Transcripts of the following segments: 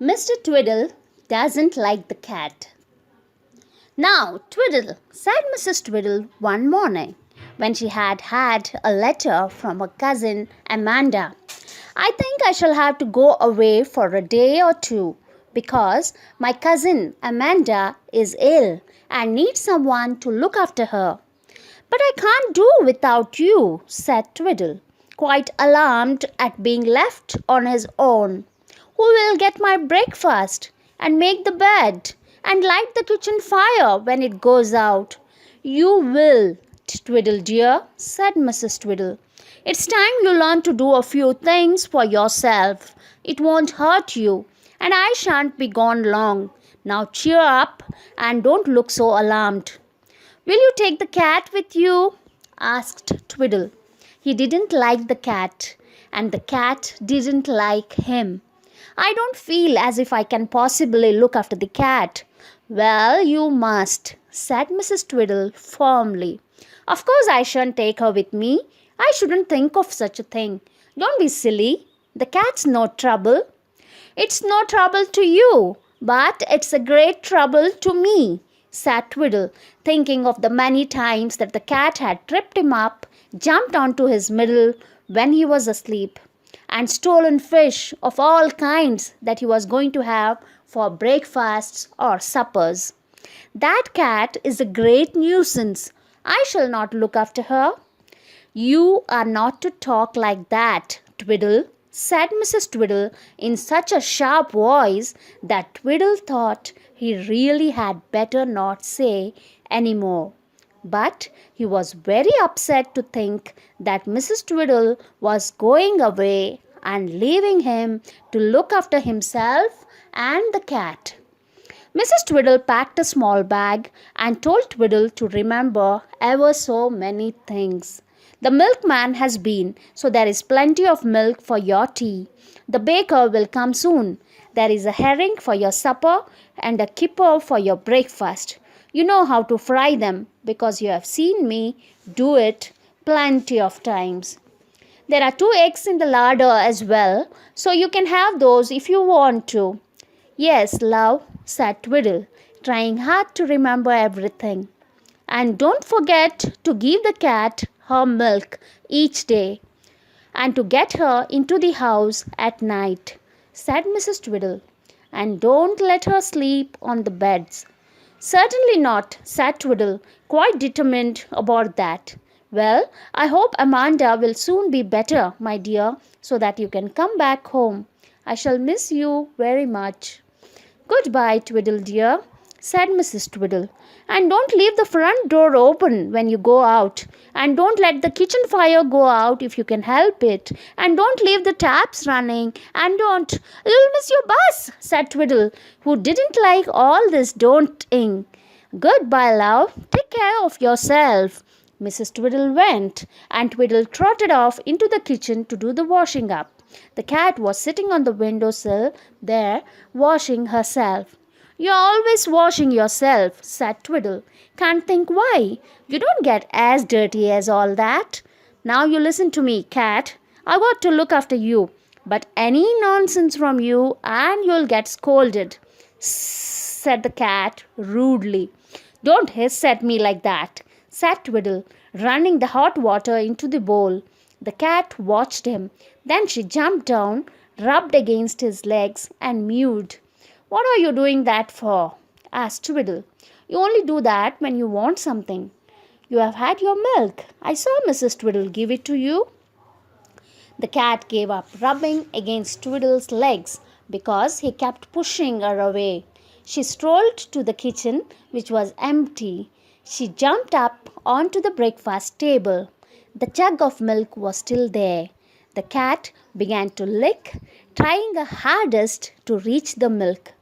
Mr. Twiddle doesn't like the cat. "Now, Twiddle," said Mrs. Twiddle one morning, when she had had a letter from her cousin Amanda, "I think I shall have to go away for a day or two, because my cousin Amanda is ill and needs someone to look after her." "But I can't do without you," said Twiddle, quite alarmed at being left on his own. "Who will get my breakfast, and make the bed, and light the kitchen fire when it goes out?" "You will, Twiddle dear," said Mrs. Twiddle. "It's time you learned to do a few things for yourself. It won't hurt you, and I shan't be gone long. Now cheer up, and don't look so alarmed." "Will you take the cat with you?" asked Twiddle. He didn't like the cat, and the cat didn't like him. "I don't feel as if I can possibly look after the cat." "Well, you must," said Mrs. Twiddle firmly. "Of course I shan't take her with me. I shouldn't think of such a thing. Don't be silly. The cat's no trouble." "It's no trouble to you, but it's a great trouble to me," said Twiddle, thinking of the many times that the cat had tripped him up, jumped onto his middle when he was asleep, and stolen fish of all kinds that he was going to have for breakfasts or suppers. "That cat is a great nuisance. I shall not look after her." "You are not to talk like that, Twiddle," said Mrs. Twiddle in such a sharp voice that Twiddle thought he really had better not say any more. But he was very upset to think that Mrs. Twiddle was going away and leaving him to look after himself and the cat. Mrs. Twiddle packed a small bag and told Twiddle to remember ever so many things. "The milkman has been, so there is plenty of milk for your tea. The baker will come soon. There is a herring for your supper and a kipper for your breakfast. You know how to fry them, because you have seen me do it plenty of times. There are 2 eggs in the larder as well, so you can have those if you want to." "Yes, love," said Twiddle, trying hard to remember everything. "And don't forget to give the cat her milk each day, and to get her into the house at night," said Mrs. Twiddle. "And don't let her sleep on the beds." "Certainly not," said Twiddle, quite determined about that. "Well, I hope Amanda will soon be better, my dear, so that you can come back home. I shall miss you very much." "Goodbye, Twiddle dear," said Mrs. Twiddle. "And don't leave the front door open when you go out. And don't let the kitchen fire go out if you can help it. And don't leave the taps running. And don't—" "You'll miss your bus," said Twiddle, who didn't like all this don't-ing. "Goodbye, love. Take care of yourself." Mrs. Twiddle went, and Twiddle trotted off into the kitchen to do the washing up. The cat was sitting on the window-sill there, washing herself. "You're always washing yourself," said Twiddle. "Can't think why. You don't get as dirty as all that. Now you listen to me, cat. I got to look after you. But any nonsense from you and you'll get scolded," said the cat rudely. "Don't hiss at me like that," said Twiddle, running the hot water into the bowl. The cat watched him. Then she jumped down, rubbed against his legs, and mewed. "What are you doing that for?" asked Twiddle. "You only do that when you want something. You have had your milk. I saw Mrs. Twiddle give it to you." The cat gave up rubbing against Twiddle's legs because he kept pushing her away. She strolled to the kitchen, which was empty. She jumped up onto the breakfast table. The jug of milk was still there. The cat began to lick, trying her hardest to reach the milk.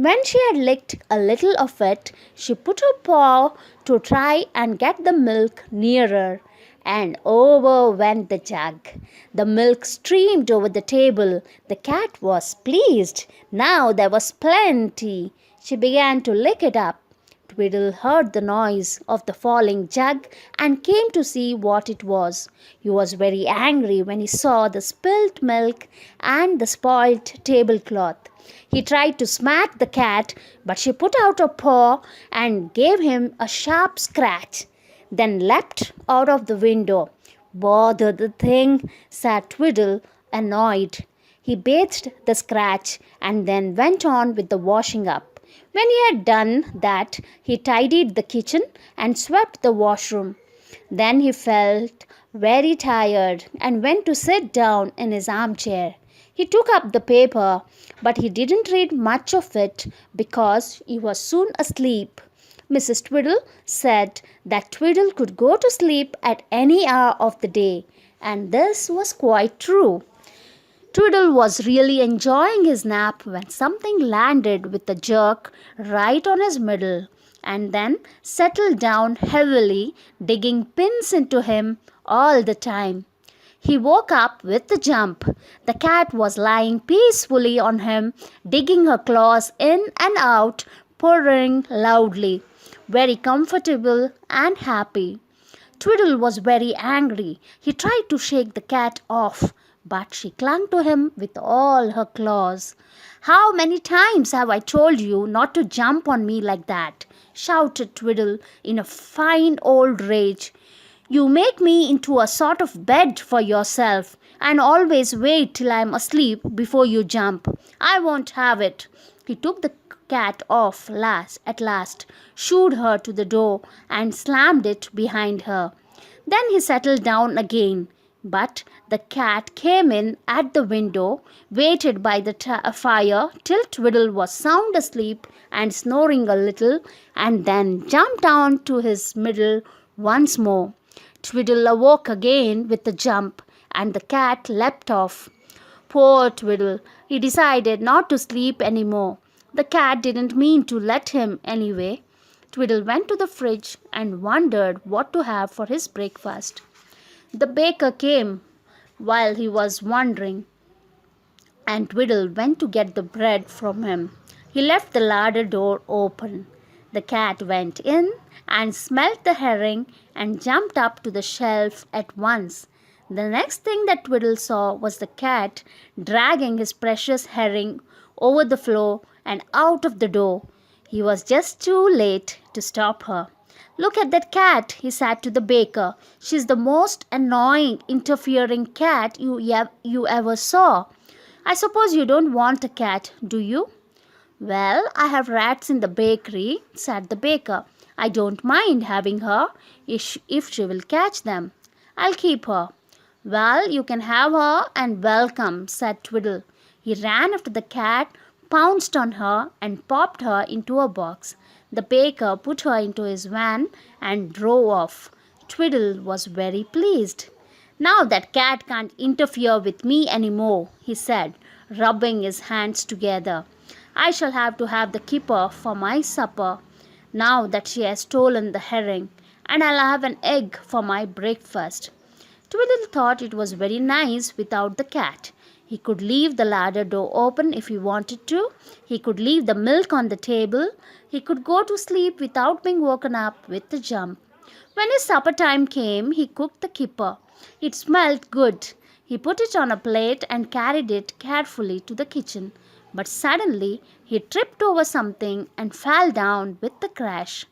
When she had licked a little of it, she put her paw to try and get the milk nearer, and over went the jug. The milk streamed over the table. The cat was pleased. Now there was plenty. She began to lick it up. Twiddle heard the noise of the falling jug and came to see what it was. He was very angry when he saw the spilt milk and the spoilt tablecloth. He tried to smack the cat, but she put out a paw and gave him a sharp scratch, then leapt out of the window. Bother the thing, said Twiddle, annoyed. He bathed the scratch and then went on with the washing up. When he had done that, he tidied the kitchen and swept the washroom. Then he felt very tired and went to sit down in his armchair. He took up the paper, but he didn't read much of it because he was soon asleep. Mrs. Twiddle said that Twiddle could go to sleep at any hour of the day, and this was quite true. Twiddle was really enjoying his nap when something landed with a jerk right on his middle and then settled down heavily, digging pins into him all the time. He woke up with a jump. The cat was lying peacefully on him, digging her claws in and out, purring loudly, very comfortable and happy. Twiddle was very angry. He tried to shake the cat off, but she clung to him with all her claws. "How many times have I told you not to jump on me like that?" shouted Twiddle in a fine old rage. "You make me into a sort of bed for yourself, and always wait till I am asleep before you jump. I won't have it." He took the cat off at last, shooed her to the door, and slammed it behind her. Then he settled down again. But the cat came in at the window, waited by the fire till Twiddle was sound asleep and snoring a little, and then jumped down to his middle once more. Twiddle awoke again with a jump, and the cat leapt off. Poor Twiddle! He decided not to sleep any more. The cat didn't mean to let him anyway. Twiddle went to the fridge and wondered what to have for his breakfast. The baker came while he was wondering, and Twiddle went to get the bread from him. He left the larder door open. The cat went in and smelt the herring and jumped up to the shelf at once. The next thing that Twiddle saw was the cat dragging his precious herring over the floor and out of the door. He was just too late to stop her. "Look at that cat," he said to the baker. "She's the most annoying, interfering cat you ever saw. I suppose you don't want a cat, do you?" "Well, I have rats in the bakery," said the baker. "I don't mind having her if she will catch them. I'll keep her." "Well, you can have her and welcome," said Twiddle. He ran after the cat, pounced on her, and popped her into a box. The baker put her into his van and drove off. Twiddle was very pleased. "Now that cat can't interfere with me any more," he said, rubbing his hands together. "I shall have to have the keeper for my supper, now that she has stolen the herring, and I'll have an egg for my breakfast." Twiddle thought it was very nice without the cat. He could leave the larder door open if he wanted to. He could leave the milk on the table. He could go to sleep without being woken up with a jump. When his supper time came, he cooked the kipper. It smelled good. He put it on a plate and carried it carefully to the kitchen. But suddenly he tripped over something and fell down with a crash.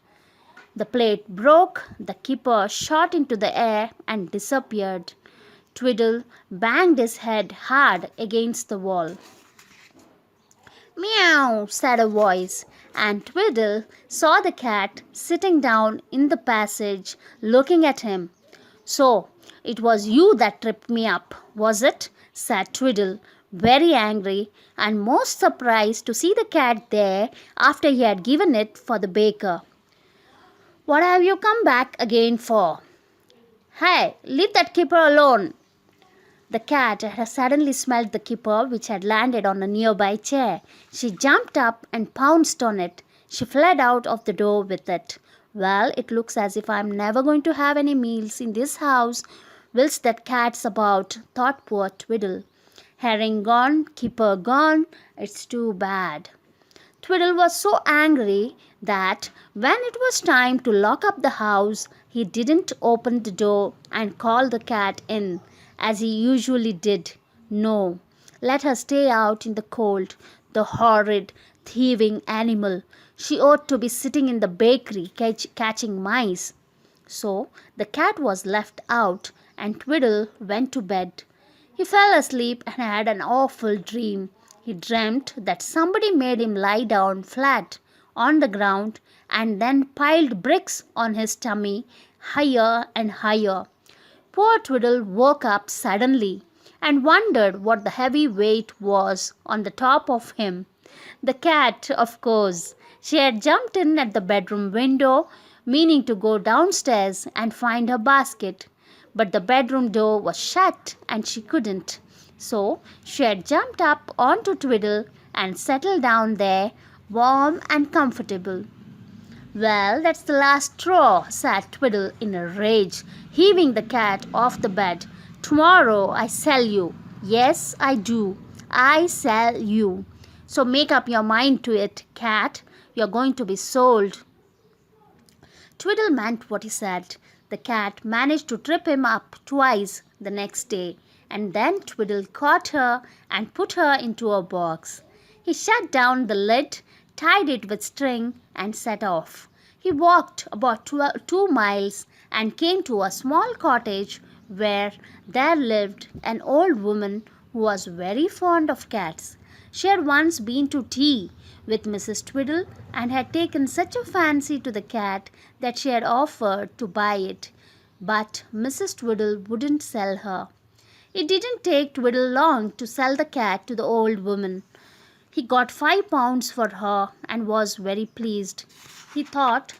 The plate broke, the kipper shot into the air and disappeared. Twiddle banged his head hard against the wall. "Meow," said a voice, and Twiddle saw the cat sitting down in the passage looking at him. "So, it was you that tripped me up, was it?" said Twiddle, very angry and most surprised to see the cat there after he had given it for the baker. "What have you come back again for?" "Hey, leave that keeper alone." The cat had suddenly smelled the kipper which had landed on a nearby chair. She jumped up and pounced on it. She fled out of the door with it. "Well, it looks as if I'm never going to have any meals in this house whilst that cat's about," thought poor Twiddle. "Herring gone, kipper gone. It's too bad." Twiddle was so angry that when it was time to lock up the house, he didn't open the door and call the cat in as he usually did. No, let her stay out in the cold, the horrid, thieving animal. She ought to be sitting in the bakery catching mice. So the cat was left out, and Twiddle went to bed. He fell asleep and had an awful dream. He dreamt that somebody made him lie down flat on the ground and then piled bricks on his tummy higher and higher. Poor Twiddle woke up suddenly and wondered what the heavy weight was on the top of him. The cat, of course. She had jumped in at the bedroom window, meaning to go downstairs and find her basket. But the bedroom door was shut and she couldn't. So she had jumped up onto Twiddle and settled down there, warm and comfortable. Well, that's the last straw, said Twiddle in a rage, heaving the cat off the bed. Tomorrow I sell you. Yes, I do. I sell you. So make up your mind to it, cat. You're going to be sold. Twiddle meant what he said. The cat managed to trip him up twice the next day, and then Twiddle caught her and put her into a box. He shut down the lid, tied it with string, and set off. He walked about 2 miles and came to a small cottage where there lived an old woman who was very fond of cats. She had once been to tea with Mrs. Twiddle and had taken such a fancy to the cat that she had offered to buy it. But Mrs. Twiddle wouldn't sell her. It didn't take Twiddle long to sell the cat to the old woman. He got £5 for her and was very pleased. He thought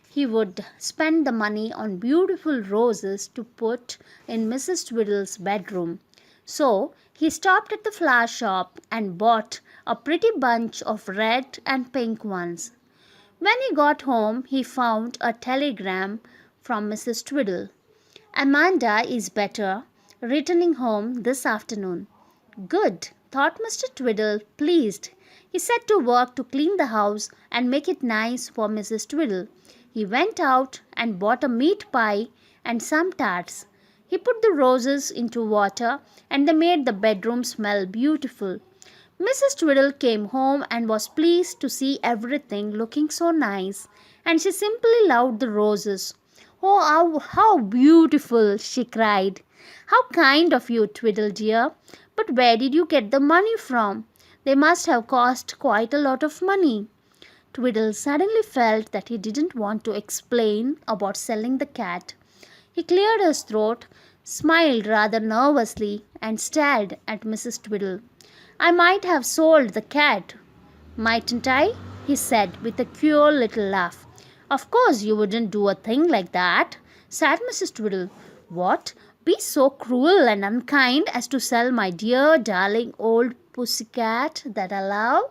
he would spend the money on beautiful roses to put in Mrs. Twiddle's bedroom. So he stopped at the flower shop and bought a pretty bunch of red and pink ones. When he got home, he found a telegram from Mrs. Twiddle. Amanda is better, returning home this afternoon. Good, thought Mr. Twiddle, pleased. He set to work to clean the house and make it nice for Mrs. Twiddle. He went out and bought a meat pie and some tarts. He put the roses into water and they made the bedroom smell beautiful. Mrs. Twiddle came home and was pleased to see everything looking so nice, and she simply loved the roses. Oh, how beautiful, she cried. How kind of you, Twiddle dear. But where did you get the money from? They must have cost quite a lot of money. Twiddle suddenly felt that he didn't want to explain about selling the cat. He cleared his throat, smiled rather nervously, and stared at Mrs. Twiddle. I might have sold the cat, mightn't I? He said with a queer little laugh. Of course you wouldn't do a thing like that, said Mrs. Twiddle. What? Be so cruel and unkind as to sell my dear, darling old pussycat that I love?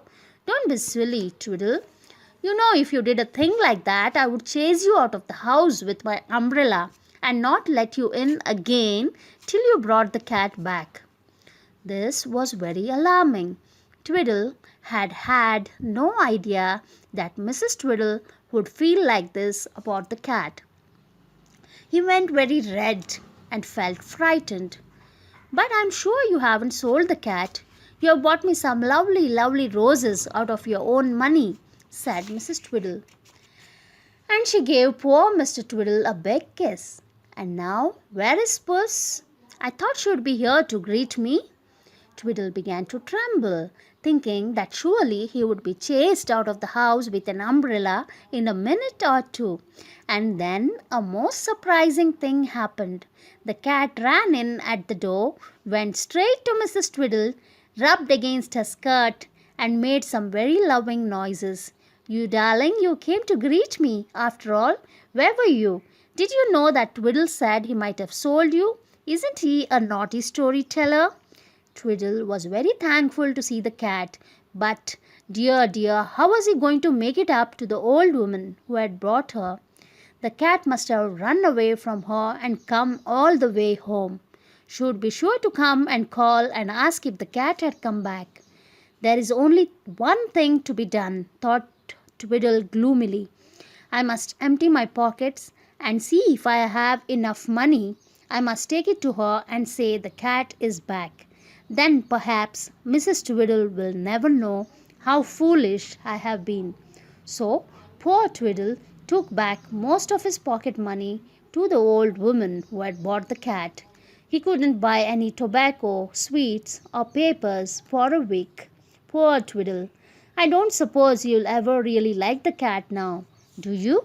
Don't be silly, Twiddle. You know, if you did a thing like that, I would chase you out of the house with my umbrella and not let you in again till you brought the cat back. This was very alarming. Twiddle had had no idea that Mrs. Twiddle would feel like this about the cat. He went very red and felt frightened. But I'm sure you haven't sold the cat. You have bought me some lovely, lovely roses out of your own money, said Mrs. Twiddle. And she gave poor Mr. Twiddle a big kiss. And now, where is Puss? I thought she would be here to greet me. Twiddle began to tremble, thinking that surely he would be chased out of the house with an umbrella in a minute or two. And then a most surprising thing happened. The cat ran in at the door, went straight to Mrs. Twiddle, rubbed against her skirt, and made some very loving noises. You darling, you came to greet me. After all, where were you? Did you know that Twiddle said he might have sold you? Isn't he a naughty storyteller? Twiddle was very thankful to see the cat, but dear, dear, how was he going to make it up to the old woman who had brought her? The cat must have run away from her and come all the way home. She would be sure to come and call and ask if the cat had come back. There is only one thing to be done, thought Twiddle gloomily. I must empty my pockets and see if I have enough money. I must take it to her and say the cat is back. Then perhaps Mrs. Twiddle will never know how foolish I have been. So poor Twiddle took back most of his pocket money to the old woman who had bought the cat. He couldn't buy any tobacco, sweets, or papers for a week. Poor Twiddle. I don't suppose you'll ever really like the cat now, do you?